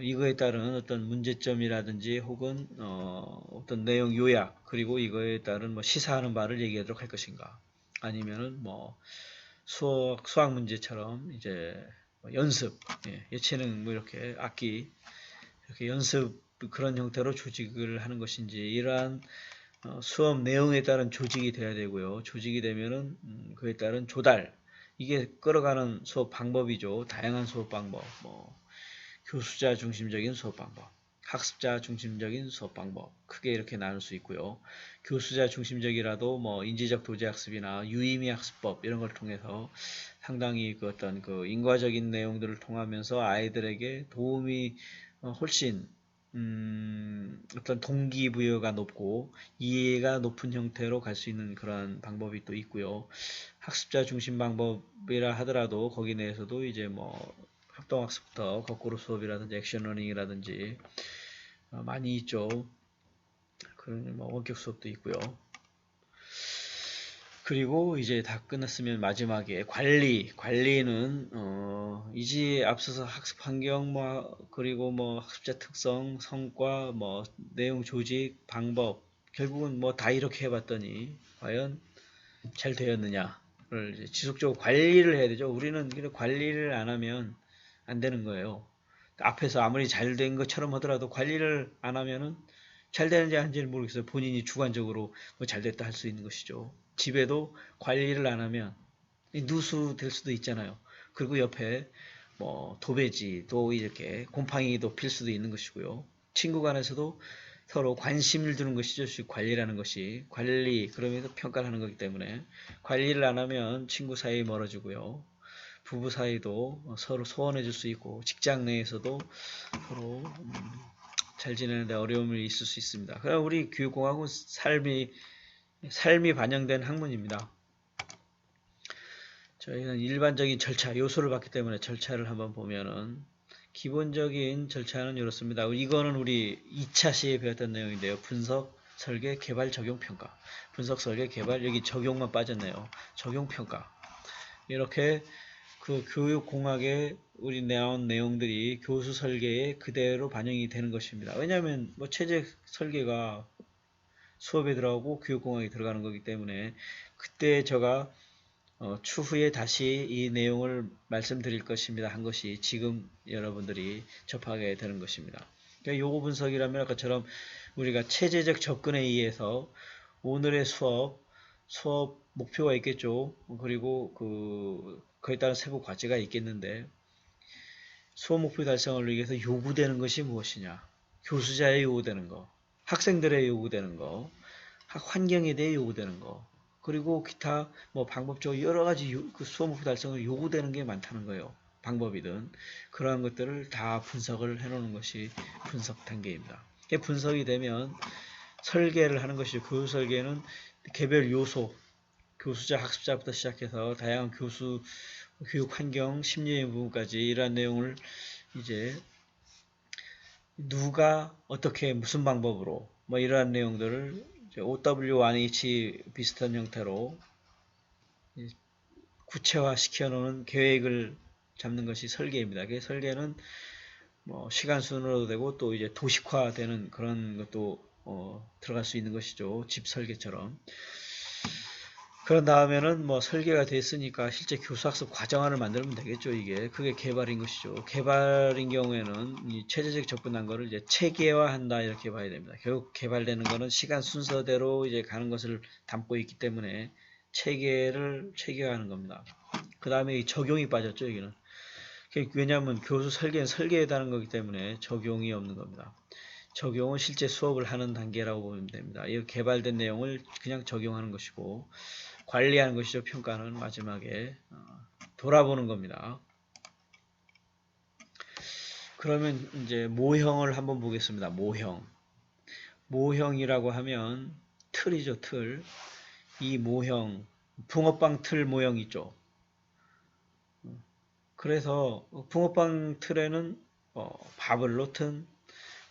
이거에 따른 어떤 문제점이라든지 혹은 어떤 내용 요약, 그리고 이거에 따른 뭐 시사하는 바를 얘기하도록 할 것인가, 아니면은 뭐 수학 문제처럼 이제 뭐 연습, 예체능 뭐 이렇게 악기 이렇게 연습 그런 형태로 조직을 하는 것인지, 이러한 수업 내용에 따른 조직이 돼야 되고요. 조직이 되면은 그에 따른 조달, 이게 끌어가는 수업 방법이죠. 다양한 수업 방법, 뭐 교수자 중심적인 수업 방법, 학습자 중심적인 수업 방법, 크게 이렇게 나눌 수 있고요. 교수자 중심적이라도 뭐 인지적 도제 학습이나 유의미 학습법 이런 걸 통해서 상당히 그 어떤 그 인과적인 내용들을 통하면서 아이들에게 도움이 훨씬 어떤 동기부여가 높고 이해가 높은 형태로 갈 수 있는 그런 방법이 또 있고요. 학습자 중심 방법이라 하더라도 거기 내에서도 이제 뭐 합동학습부터 거꾸로 수업이라든지 액션러닝이라든지 많이 있죠. 그런 뭐 원격 수업도 있고요. 그리고 이제 다 끝났으면 마지막에 관리는 이제 앞서서 학습 환경 뭐 그리고 뭐 학습자 특성, 성과, 뭐 내용 조직, 방법, 결국은 뭐 다 이렇게 해봤더니 과연 잘 되었느냐를 이제 지속적으로 관리를 해야 되죠. 우리는 관리를 안 하면 안 되는 거예요. 앞에서 아무리 잘 된 것처럼 하더라도 관리를 안 하면은 잘 되는지 아닌지는 모르겠어요. 본인이 주관적으로 뭐 잘 됐다 할 수 있는 것이죠. 집에도 관리를 안 하면 누수 될 수도 있잖아요. 그리고 옆에 뭐 도배지도 이렇게 곰팡이도 필 수도 있는 것이고요. 친구 간에서도 서로 관심을 두는 것이죠. 관리라는 것이. 관리, 그러면서 평가를 하는 거기 때문에 관리를 안 하면 친구 사이 멀어지고요. 부부 사이도 서로 소원해 줄 수 있고, 직장 내에서도 서로 잘 지내는데 어려움이 있을 수 있습니다. 그럼 우리 교육공학은 삶이 반영된 학문입니다. 저희는 일반적인 절차, 요소를 봤기 때문에 절차를 한번 보면은 기본적인 절차는 이렇습니다. 이거는 우리 2차 시에 배웠던 내용인데요. 분석, 설계, 개발, 적용, 평가. 분석, 설계, 개발, 여기 적용만 빠졌네요. 적용, 평가. 이렇게 그 교육공학에 우리 나온 내용들이 교수 설계에 그대로 반영이 되는 것입니다. 왜냐하면 뭐 체제 설계가 수업에 들어가고 교육공학에 들어가는 거기 때문에 그때 제가 추후에 다시 이 내용을 말씀드릴 것입니다 한 것이 지금 여러분들이 접하게 되는 것입니다. 그러니까 요거 분석이라면 아까처럼 우리가 체제적 접근에 의해서 오늘의 수업 목표가 있겠죠. 그리고 그에 따른 세부 과제가 있겠는데 수업 목표 달성을 위해서 요구되는 것이 무엇이냐? 교수자에 요구되는 거, 학생들에 요구되는 거, 학 환경에 대해 요구되는 거, 그리고 기타 뭐 방법적으로 여러 가지 그 수업 목표 달성을 요구되는 게 많다는 거예요. 방법이든 그러한 것들을 다 분석을 해놓는 것이 분석 단계입니다. 분석이 되면 설계를 하는 것이죠. 교수 설계는 개별 요소, 교수자, 학습자부터 시작해서 다양한 교육 환경, 심리의 부분까지 이러한 내용을 이제 누가 어떻게 무슨 방법으로 뭐 이러한 내용들을 OW1H 비슷한 형태로 구체화 시켜 놓은 계획을 잡는 것이 설계입니다. 그 설계는 뭐 시간 순으로도 되고 또 이제 도식화되는 그런 것도 들어갈 수 있는 것이죠. 집 설계처럼. 그런 다음에는 뭐 설계가 됐으니까 실제 교수학습 과정안을 만들면 되겠죠. 이게 그게 개발인 것이죠. 개발인 경우에는 이 체제적 접근한 거를 이제 체계화한다 이렇게 봐야 됩니다. 결국 개발되는 거는 시간 순서대로 이제 가는 것을 담고 있기 때문에 체계를 체계화하는 겁니다. 그 다음에 이 적용이 빠졌죠. 여기는. 왜냐하면 교수 설계는 설계에 다는 거기 때문에 적용이 없는 겁니다. 적용은 실제 수업을 하는 단계라고 보면 됩니다. 이 개발된 내용을 그냥 적용하는 것이고 관리하는 것이죠. 평가는 마지막에 돌아보는 겁니다. 그러면 이제 모형을 한번 보겠습니다. 모형. 모형이라고 하면 틀이죠. 틀. 이 모형, 붕어빵 틀 모형 있죠. 그래서 붕어빵 틀에는 밥을 놓든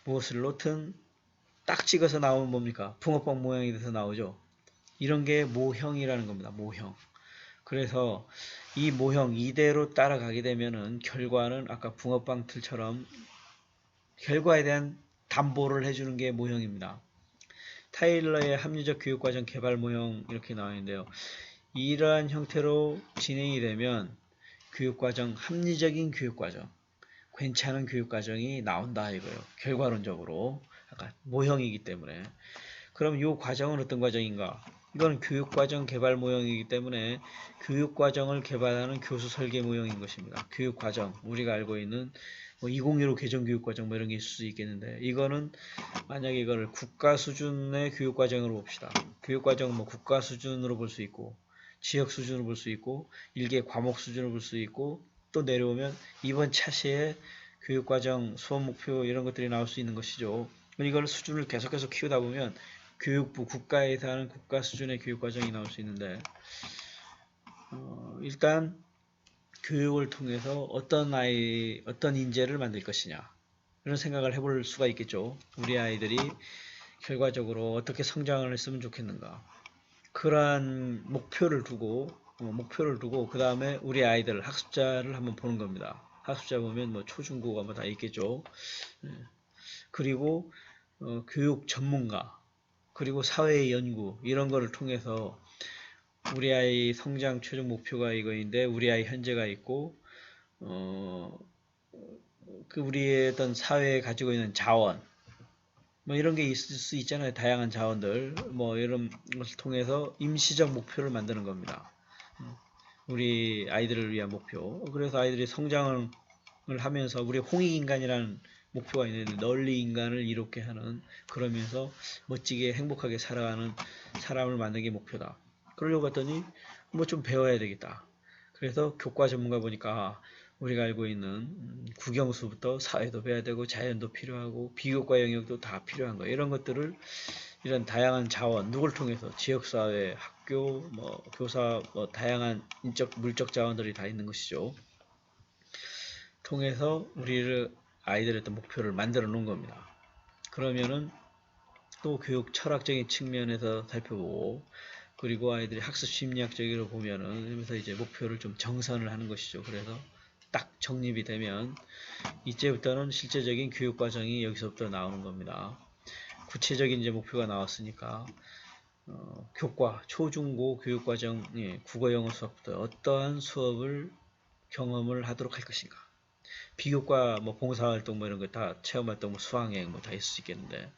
무엇을 놓든 딱 찍어서 나오면 뭡니까? 붕어빵 모양이 돼서 나오죠. 이런 게 모형이라는 겁니다. 모형. 그래서 이 모형 이대로 따라가게 되면은 결과는 아까 붕어빵 틀처럼 결과에 대한 담보를 해주는 게 모형입니다. 타일러의 합리적 교육과정 개발 모형 이렇게 나와 있는데요. 이러한 형태로 진행이 되면 교육과정, 합리적인 교육과정, 괜찮은 교육과정이 나온다 이거예요. 결과론적으로. 아까 모형이기 때문에. 그럼 이 과정은 어떤 과정인가? 이건 교육과정 개발 모형이기 때문에 교육과정을 개발하는 교수 설계 모형인 것입니다. 교육과정, 우리가 알고 있는 뭐 2015 개정교육과정 뭐 이런 게 있을 수 있겠는데 이거는 만약에 이거를 국가 수준의 교육과정으로 봅시다. 교육과정은 뭐 국가 수준으로 볼 수 있고 지역 수준으로 볼 수 있고 일개 과목 수준으로 볼 수 있고 또 내려오면 이번 차시에 교육과정 수업 목표 이런 것들이 나올 수 있는 것이죠. 이걸 수준을 계속해서 키우다 보면 교육부 국가에서 하는 국가 수준의 교육과정이 나올 수 있는데 일단 교육을 통해서 어떤 인재를 만들 것이냐 이런 생각을 해볼 수가 있겠죠. 우리 아이들이 결과적으로 어떻게 성장을 했으면 좋겠는가 그러한 목표를 두고 그 다음에 우리 아이들 학습자를 한번 보는 겁니다. 학습자 보면 뭐 초중고가 뭐 다 있겠죠. 그리고 교육 전문가 그리고 사회 연구 이런 거를 통해서 우리 아이 성장 최종 목표가 이거인데 우리 아이 현재가 있고 그 우리의 어떤 사회에 가지고 있는 자원 뭐 이런 게 있을 수 있잖아요. 다양한 자원들 뭐 이런 것을 통해서 임시적 목표를 만드는 겁니다. 우리 아이들을 위한 목표. 그래서 아이들이 성장을 하면서 우리 홍익인간이라는 목표가 있는데 널리 인간을 이롭게 하는 그러면서 멋지게 행복하게 살아가는 사람을 만드는 게 목표다. 그러려고 했더니 뭐 좀 배워야 되겠다. 그래서 교과 전문가 보니까 우리가 알고 있는 국영수부터 사회도 배워야 되고 자연도 필요하고 비교과 영역도 다 필요한 거예요. 이런 것들을 이런 다양한 자원 누굴 통해서 지역사회, 학교, 뭐 교사, 뭐 다양한 인적 물적 자원들이 다 있는 것이죠. 통해서 우리를 아이들의 어떤 목표를 만들어 놓은 겁니다. 그러면은 또 교육 철학적인 측면에서 살펴보고 그리고 아이들이 학습 심리학적으로 보면은 그러면서 이제 목표를 좀 정선을 하는 것이죠. 그래서 딱 정립이 되면 이제부터는 실제적인 교육 과정이 여기서부터 나오는 겁니다. 구체적인 이제 목표가 나왔으니까 교과, 초중고 교육과정, 국어, 영어 수업부터 어떠한 수업을 경험을 하도록 할 것인가. 비교과, 뭐 봉사활동 뭐 이런 거 다 체험활동, 뭐 수학여행 뭐 다 있을 수 있겠는데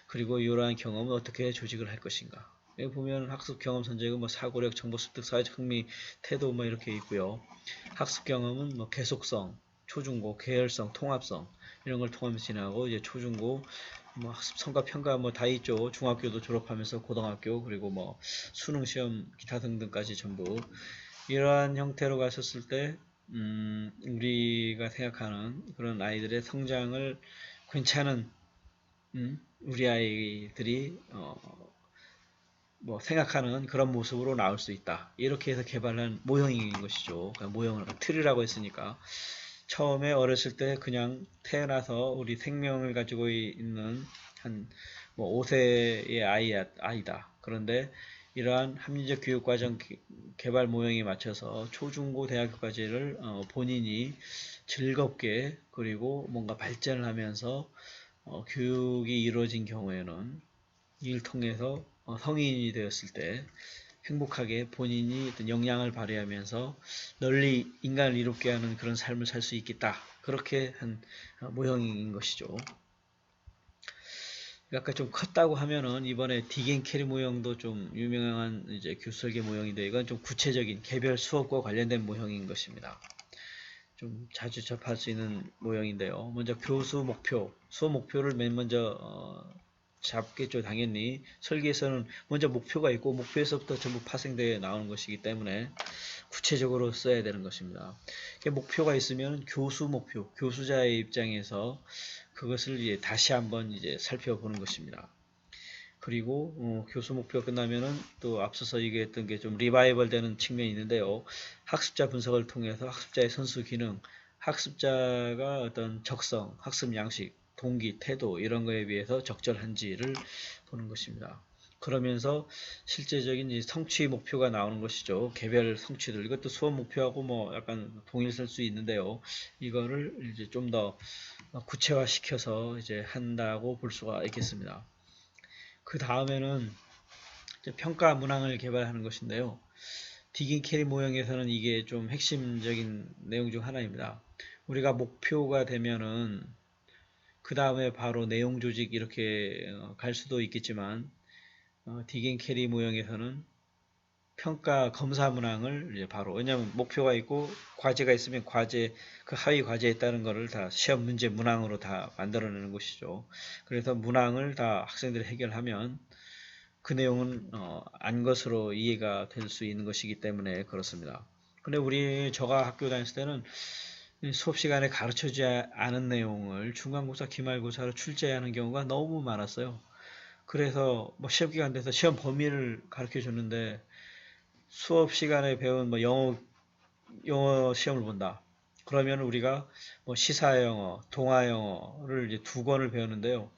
그리고 이러한 경험을 어떻게 조직을 할 것인가. 여기 보면 학습 경험 선택은 뭐 사고력, 정보 습득, 사회적 흥미, 태도 뭐 이렇게 있고요. 학습 경험은 뭐 계속성, 초중고, 계열성, 통합성 이런 걸 통하면서 진행하고 이제 초중고 뭐 학습 성과 평가 뭐 다 있죠. 중학교도 졸업하면서 고등학교 그리고 뭐 수능 시험 기타 등등까지 전부 이러한 형태로 갔었을 때 우리가 생각하는 그런 아이들의 성장을 괜찮은 우리 아이들이 뭐 생각하는 그런 모습으로 나올 수 있다. 이렇게 해서 개발한 모형인 것이죠. 그러니까 모형을 틀이라고 했으니까 처음에 어렸을 때 그냥 태어나서 우리 생명을 가지고 있는 한 뭐 5세의 아이다. 그런데 이러한 합리적 교육과정 개발 모형에 맞춰서 초중고 대학교까지를 본인이 즐겁게 그리고 뭔가 발전을 하면서 교육이 이루어진 경우에는 이를 통해서 성인이 되었을 때 행복하게 본인이 어떤 역량을 발휘하면서 널리 인간을 이롭게 하는 그런 삶을 살 수 있겠다. 그렇게 한 모형인 것이죠. 아까 좀 컸다고 하면은 이번에 디겐 캐리 모형도 좀 유명한 이제 교설계 모형인데 이건 좀 구체적인 개별 수업과 관련된 모형인 것입니다. 좀 자주 접할 수 있는 모형인데요. 먼저 교수 목표, 수업 목표를 맨 먼저 잡겠죠. 당연히 설계에서는 먼저 목표가 있고 목표에서부터 전부 파생되어 나오는 것이기 때문에 구체적으로 써야 되는 것입니다. 목표가 있으면 교수 목표, 교수자의 입장에서 그것을 이제 다시 한번 이제 살펴보는 것입니다. 그리고 교수 목표가 끝나면은 또 앞서서 얘기했던 게 좀 리바이벌 되는 측면이 있는데요. 학습자 분석을 통해서 학습자의 선수 기능, 학습자가 어떤 적성, 학습 양식, 동기, 태도 이런 거에 비해서 적절한지를 보는 것입니다. 그러면서 실제적인 이제 성취 목표가 나오는 것이죠. 개별 성취들. 이것도 수업 목표하고 뭐 약간 동일할 수 있는데요. 이거를 이제 좀 더 구체화시켜서 이제 한다고 볼 수가 있겠습니다. 그 다음에는 평가 문항을 개발하는 것인데요. 디긴 캐리 모형에서는 이게 좀 핵심적인 내용 중 하나입니다. 우리가 목표가 되면은 그 다음에 바로 내용 조직 이렇게 갈 수도 있겠지만 디긴 캐리 모형에서는 평가 검사 문항을 이제 바로 왜냐하면 목표가 있고 과제가 있으면 과제 그 하위 과제에 따른 거를 다 시험 문제 문항으로 다 만들어내는 것이죠. 그래서 문항을 다 학생들이 해결하면 그 내용은 안 것으로 이해가 될 수 있는 것이기 때문에 그렇습니다. 근데 저가 학교 다녔을 때는 수업 시간에 가르쳐주지 않은 내용을 중간고사, 기말고사로 출제하는 경우가 너무 많았어요. 그래서 뭐 시험 기간 돼서 시험 범위를 가르쳐 줬는데 수업 시간에 배운 뭐 영어 시험을 본다. 그러면 우리가 뭐 시사 영어, 동화 영어를 이제 2권을 배웠는데요.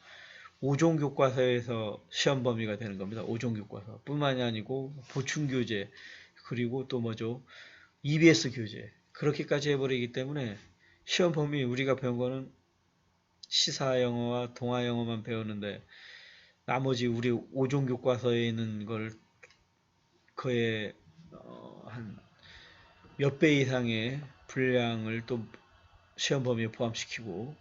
5종 교과서에서 시험 범위가 되는 겁니다. 5종 교과서 뿐만이 아니고 보충 교재 그리고 또 뭐죠? EBS 교재 그렇게까지 해버리기 때문에 시험 범위 우리가 배운 거는 시사 영어와 동화 영어만 배웠는데 나머지 우리 5종 교과서에 있는 걸 거의 한 몇 배 이상의 분량을 또 시험 범위에 포함시키고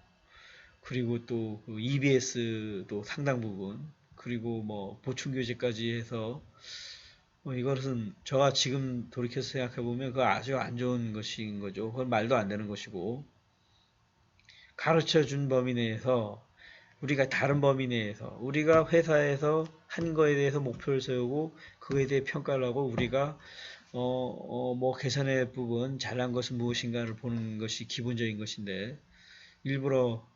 그리고 또 EBS도 상당 부분 그리고 뭐 보충 교재까지 해서 이것은 제가 지금 돌이켜서 생각해 보면 그 아주 안 좋은 것인 거죠. 그건 말도 안 되는 것이고 가르쳐 준 범위 내에서 우리가 다른 범위 내에서 우리가 회사에서 한 거에 대해서 목표를 세우고 그거에 대해 평가를 하고 우리가 뭐 개선의 부분 잘한 것은 무엇인가를 보는 것이 기본적인 것인데 일부러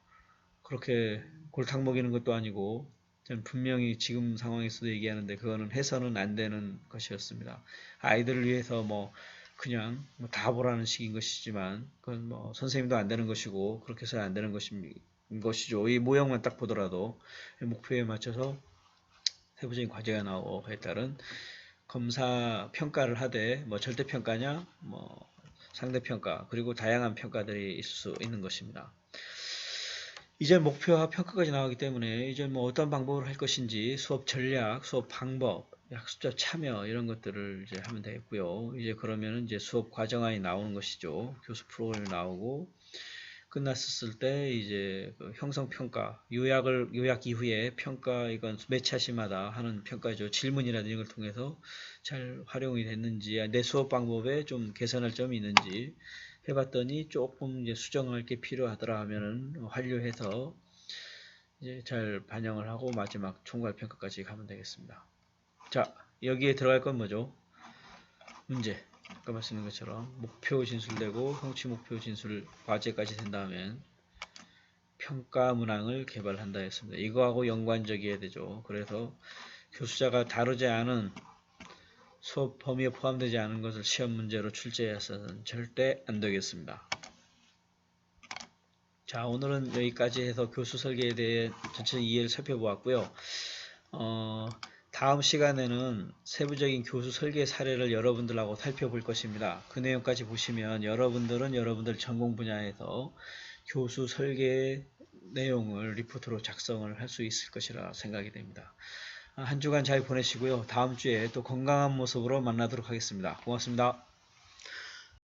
그렇게 골탕 먹이는 것도 아니고 저는 분명히 지금 상황에서도 얘기하는데 그거는 해서는 안 되는 것이었습니다. 아이들을 위해서 뭐 그냥 다 보라는 식인 것이지만 그건 뭐 선생님도 안 되는 것이고 그렇게 해서는 안 되는 것이죠. 이 모형만 딱 보더라도 목표에 맞춰서 세부적인 과제가 나오고에 따른 검사 평가를 하되 뭐 절대평가냐 뭐 상대평가 그리고 다양한 평가들이 있을 수 있는 것입니다. 이제 목표와 평가까지 나오기 때문에 이제 뭐 어떤 방법으로 할 것인지 수업 전략, 수업 방법, 학습자 참여 이런 것들을 이제 하면 되겠고요. 이제 그러면은 이제 수업 과정안이 나오는 것이죠. 교수 프로그램이 나오고 끝났을 때 이제 그 형성 평가, 요약 이후에 평가 이건 매 차시마다 하는 평가죠. 질문이라든지 이걸 통해서 잘 활용이 됐는지, 내 수업 방법에 좀 개선할 점이 있는지 해봤더니 조금 이제 수정할 게 필요하더라 하면은 완료해서 이제 잘 반영을 하고 마지막 총괄 평가까지 가면 되겠습니다. 자, 여기에 들어갈 건 뭐죠? 문제. 아까 말씀드린 것처럼 목표 진술되고 성취 목표 진술 과제까지 된다면 평가 문항을 개발한다 했습니다. 이거하고 연관적이어야 되죠. 그래서 교수자가 다루지 않은 수업 범위에 포함되지 않은 것을 시험 문제로 출제해서는 절대 안 되겠습니다. 자, 오늘은 여기까지 해서 교수 설계에 대해 전체적인 이해를 살펴보았고요. 다음 시간에는 세부적인 교수 설계 사례를 여러분들하고 살펴볼 것입니다. 그 내용까지 보시면 여러분들은 여러분들 전공 분야에서 교수 설계 내용을 리포트로 작성을 할 수 있을 것이라 생각이 됩니다. 한 주간 잘 보내시고요. 다음 주에 또 건강한 모습으로 만나도록 하겠습니다. 고맙습니다.